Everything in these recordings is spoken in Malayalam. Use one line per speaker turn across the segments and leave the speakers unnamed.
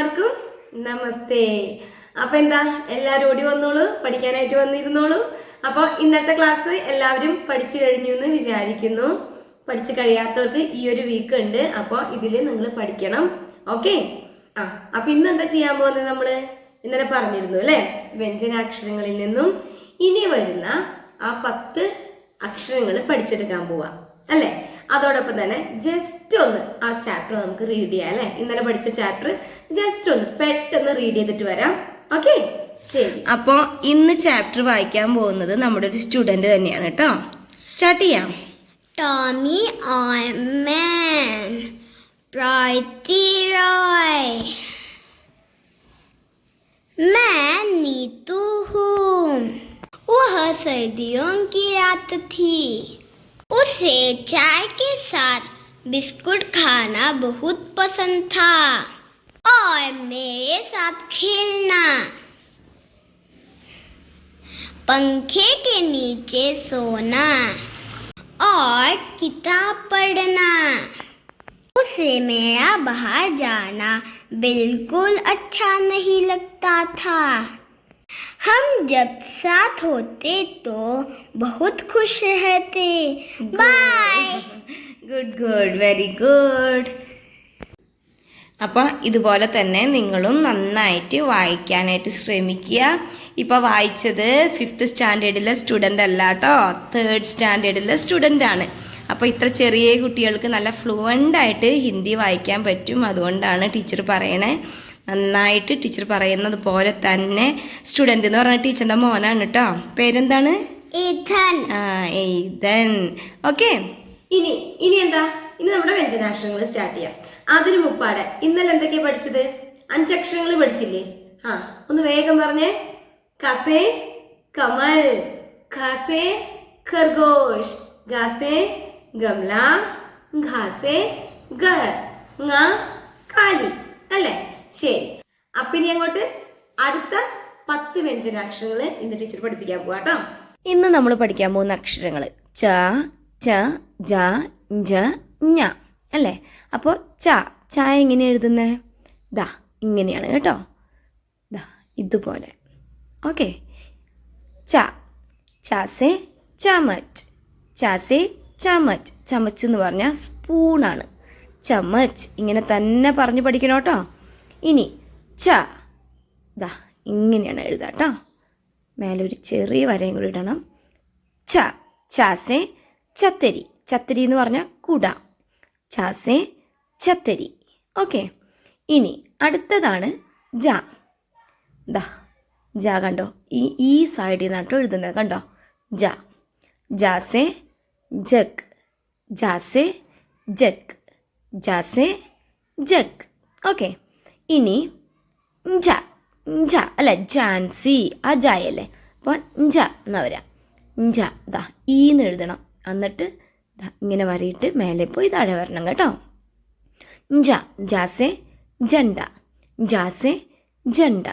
എല്ലാവർക്കും നമസ്തേ. അപ്പൊ എന്താ എല്ലാവരും ഓടി വന്നോളൂ, പഠിക്കാനായിട്ട് വന്നിരുന്നോളൂ. അപ്പോൾ ഇന്നത്തെ ക്ലാസ് എല്ലാവരും പഠിച്ചു കഴിഞ്ഞു എന്ന് വിചാരിക്കുന്നു. പഠിച്ചു കഴിയാത്തവർക്ക് ഈ ഒരു വീക്ക് ഉണ്ട്, അപ്പോൾ ഇതിൽ നിങ്ങൾ പഠിക്കണം. ഓക്കെ. അപ്പൊ ഇന്ന് എന്താ ചെയ്യാൻ പോകുന്നത്? നമ്മള് ഇന്നലെ പറഞ്ഞിരുന്നു അല്ലെ, വ്യഞ്ജനാക്ഷരങ്ങളിൽ നിന്നും ഇനി വരുന്ന ആ 10 അക്ഷരങ്ങൾ പഠിച്ചെടുക്കാൻ പോവാ അല്ലെ. അതോടൊപ്പം തന്നെ ജസ്റ്റ് ഒന്ന് ആ ചാപ്റ്റർ നമുക്ക് റീഡ് ചെയ്യാം അല്ലെ. ഇന്നലെ പഠിച്ച ചാപ്റ്റർ ജസ്റ്റ് ഒന്ന് പെട്ടെന്ന് റീഡ് ചെയ്തിട്ട് വരാം. ഓക്കെ, ശരി. അപ്പോൾ ഇന്ന് ചാപ്റ്റർ വായിക്കാൻ പോകുന്നത് നമ്മുടെ ഒരു സ്റ്റുഡന്റ് തന്നെയാണ് കേട്ടോ. സ്റ്റാർട്ട് ചെയ്യാം.
Tommy on man, Brighty Roy. मैं नीतू हूँ. वह सर्दियों की रात थी. उसे चाय के साथ बिस्कुट खाना बहुत पसंद था और मेरे साथ खेलना, पंखे के नीचे सोना और किताब पढ़ना. उसे मेरा बाहर जाना बिल्कुल अच्छा नहीं लगता था. हम जब साथ होते तो बहुत खुश रहते. Bye.
Good good, very good. അപ്പം ഇതുപോലെ തന്നെ നിങ്ങളും നന്നായിട്ട് വായിക്കാനായിട്ട് ശ്രമിക്കുക. ഇപ്പോൾ വായിച്ചത് 5th സ്റ്റാൻഡേർഡിലെ സ്റ്റുഡൻ്റ് അല്ല കേട്ടോ, 3rd സ്റ്റാൻഡേർഡിലെ സ്റ്റുഡൻ്റ് ആണ്. അപ്പോൾ ഇത്ര ചെറിയ കുട്ടികൾക്ക് നല്ല ഫ്ലുവൻ്റ് ആയിട്ട് ഹിന്ദി വായിക്കാൻ പറ്റും. അതുകൊണ്ടാണ് ടീച്ചർ പറയണേ, നന്നായിട്ട് ടീച്ചർ പറയുന്നത് പോലെ തന്നെ. സ്റ്റുഡൻ്റ് എന്ന് പറഞ്ഞ ടീച്ചറിൻ്റെ മോനാണ് കേട്ടോ. പേരെന്താണ്? എയ്തൻ. ഓക്കെ. ഇനി എന്താ, ഇനി നമ്മുടെ വ്യഞ്ജനാക്ഷരങ്ങൾ സ്റ്റാർട്ട് ചെയ്യാം. അതിന് മുപ്പാടെ ഇന്നലെ എന്തൊക്കെയാ പഠിച്ചത്? 5 അക്ഷരങ്ങൾ പഠിച്ചില്ലേ? ഒന്ന് വേഗം പറഞ്ഞേ. കസേ കമൽ, ഖാസേ ഖർഗോഷ്, ഗാസേ ഗംല, ഘാസേ ഗർ, ങ കാലി അല്ലേ? ശരി. അപ്പൊ ഇനി അങ്ങോട്ട് അടുത്ത 10 വ്യഞ്ജനാക്ഷരങ്ങൾ ഇന്ന് ടീച്ചർ പഠിപ്പിക്കാൻ പോവാ കേട്ടോ. ഇന്ന് നമ്മൾ പഠിക്കാൻ പോകുന്ന അക്ഷരങ്ങൾ ച, ച, ജ, ജ, ഞ അല്ലേ. അപ്പോൾ ച എങ്ങനെ എഴുതുന്നേ? ദാ ഇങ്ങനെയാണ് കേട്ടോ. ദാ ഇതുപോലെ. ഓക്കെ. ചാസേ ചമച്ച്, ചാസേ ചമച്ച്. ചമച്ച് എന്ന് പറഞ്ഞാൽ സ്പൂണാണ്. ചമച്ച് ഇങ്ങനെ തന്നെ പറഞ്ഞ് പഠിക്കണം കേട്ടോ. ഇനി ദാ ഇങ്ങനെയാണ് എഴുതാം കേട്ടോ. മേലൊരു ചെറിയ വരയും കൂടി ഇടണം. ചാസേ ചത്തരി, ചത്തരി എന്ന് പറഞ്ഞാൽ കുട. ചാസേ ചത്തരി. ഓക്കെ. ഇനി അടുത്തതാണ് ദാ ജ കണ്ടോ, ഈ സൈഡിൽ നിന്നാട്ടോ എഴുതുന്നത് കണ്ടോ. ജാസേ ജഗ്, ജാസേ ജഗ്, ജാസേ ജഗ്. ഓക്കെ. ഇനി അല്ല ജാൻസി, ആ ജായല്ലേ. അപ്പോൾ എന്നാ വരാം. ദാ ഈന്ന് എഴുതണം. എന്നിട്ട് ഇങ്ങനെ വരയിട്ട് മേലെ പോയി താഴെ വരണം കേട്ടോ. ജാസേ ജണ്ട, ജാസേ ജണ്ട.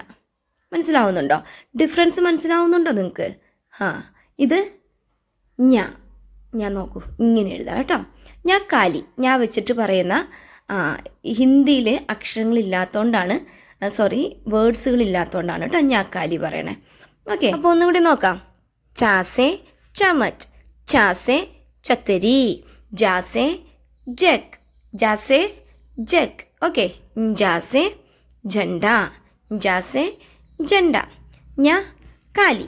മനസ്സിലാവുന്നുണ്ടോ? ഡിഫറൻസ് മനസ്സിലാവുന്നുണ്ടോ നിങ്ങൾക്ക്? ഇത് ഞാൻ നോക്കൂ, ഇങ്ങനെ എഴുതാം കേട്ടോ. ഞാൻ കാലി, ഞാൻ വെച്ചിട്ട് പറയുന്ന ഹിന്ദിയിൽ അക്ഷരങ്ങളില്ലാത്തതുകൊണ്ടാണ്, വേർഡ്സുകളില്ലാത്തതുകൊണ്ടാണ് കേട്ടോ ഞാൻ കാലി പറയണേ. ഓക്കെ. അപ്പോൾ ഒന്നുകൂടി നോക്കാം. ചാസേ ചമച്ച്, ചാസേ ചത്തരി, ജാസേ ജഗ്, ജാസേ ജഗ്. ഓക്കെ. ജാസേ ജണ്ട, ജാസേ ജണ്ട. ഞാ കാലി.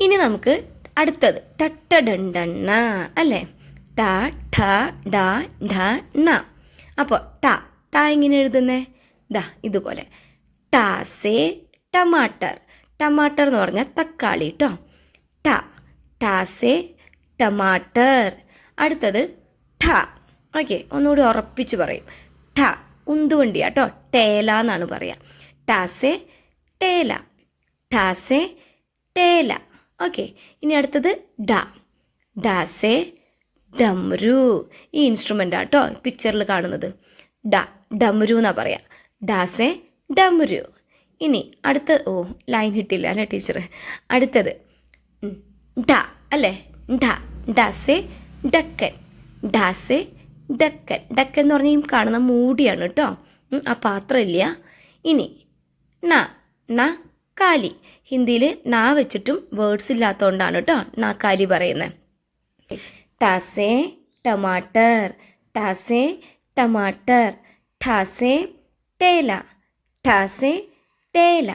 ഇനി നമുക്ക് അടുത്തത് ടട്ടഡണ്ടണ്ണ അല്ലേ. ട ഠ ഡ ഢ ണ. അപ്പോൾ ട എങ്ങനെ എഴുതുന്നേ? ദാ ഇതുപോലെ. ടാസേ ടമാട്ടർ, ടമാട്ടർ എന്ന് പറഞ്ഞാൽ തക്കാളി കേട്ടോ. ടാസേ ടമാട്ടർ. അടുത്തത് ഠ. ഓക്കെ, ഒന്നുകൂടി ഉറപ്പിച്ച് പറയും. ഠ ഉന്തുവണ്ടിയാ കേട്ടോ, ടേല എന്നാണ് പറയുക. ടാസേ ടേല, ടാസേ ടേല. ഓക്കെ. ഇനി അടുത്തത് ഡാസേ ഡംരു. ഈ ഇൻസ്ട്രുമെൻ്റ് ആട്ടോ പിക്ചറിൽ കാണുന്നത്. ഡംരു എന്നാ പറയാ. ഡാസേ ഡംരു. ഇനി അടുത്ത ലൈൻ കിട്ടില്ല അല്ലേ ടീച്ചർ. അടുത്തത് അല്ലേ. ഡാസേ ഡക്കൻ, ഡാസേ ഡക്കൻ. ഡക്കൻ എന്ന് പറഞ്ഞാൽ ഈ കാണുന്ന മൂടിയാണ് കേട്ടോ, ആ പാത്രമില്ല. ഇനി ന ന കാലി. ഹിന്ദിയിൽ നാ വെച്ചിട്ടും വേർഡ്സ് ഇല്ലാത്തതുകൊണ്ടാണ് കേട്ടോ നാക്കാലി പറയുന്നത്. ടാസെ ടമാട്ടർ, ടാസെ ടമാട്ടർ. ഠാസെ ടേല, ഠാസെ ടേല.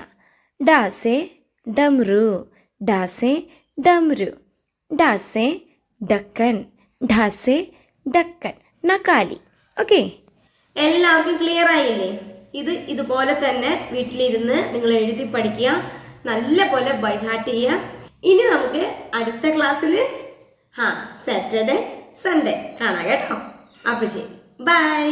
ഡാസെ ഡമരു, ഡാസെ ഡമരു. ഡാസെ ഡക്കൻ, ഢാസെ ഡക്കൻ. നക്കാലി. ഓക്കെ, എല്ലാവർക്കും ക്ലിയർ ആയില്ലേ? ഇതുപോലെ തന്നെ വീട്ടിലിരുന്ന് നിങ്ങൾ എഴുതി പഠിക്കുക, നല്ല പോലെ ബൈഹാർട്ട് ചെയ്യുക. ഇനി നമുക്ക് അടുത്ത ക്ലാസ്സിൽ സാറ്റർഡേ സൺഡേ കാണാം കേട്ടോ. അപ്പൊ ശരി, ബൈ.